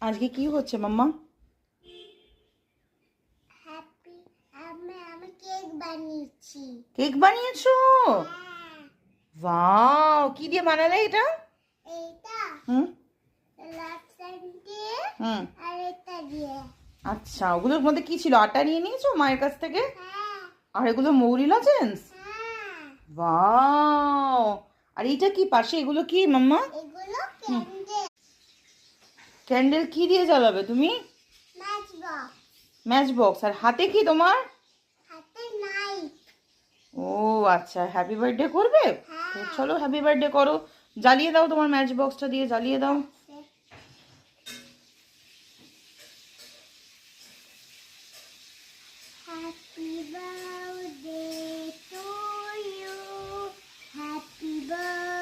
আজকে কি হচ্ছে মাম্মা? হ্যাপি আমি কেক বানিয়েছি। কেক বানিয়েছো? হ্যাঁ, ওয়াও, কি দিয়ে বানালে এটা? এইটা হুম লেফট সাইড দিয়ে হুম আর এটা দিয়ে। আচ্ছা, ওগুলোর মধ্যে কি ছিল? আটা নিয়ে নিয়েছো মায়ের কাছ থেকে? হ্যাঁ আর এগুলো মৌরি লজেন্স? হ্যাঁ, ওয়াও। আর এইটা কি পাশে, এগুলো কি মাম্মা? এগুলো হুম, ক্যান্ডেল। ক্যান্ডেল কি দিয়ে জ্বালাবে তুমি? Match box. Match box. আর হাতে কি তোমার? হাতে নাইফ। ও আচ্ছা, হ্যাপি বার্থডে করবে? তো হ্যাঁ, চলো হ্যাপি বার্থডে করো। জ্বালিয়ে দাও, তোমার ম্যাচ বক্সটা দিয়ে জ্বালিয়ে দাও। Happy birthday to you, happy birthday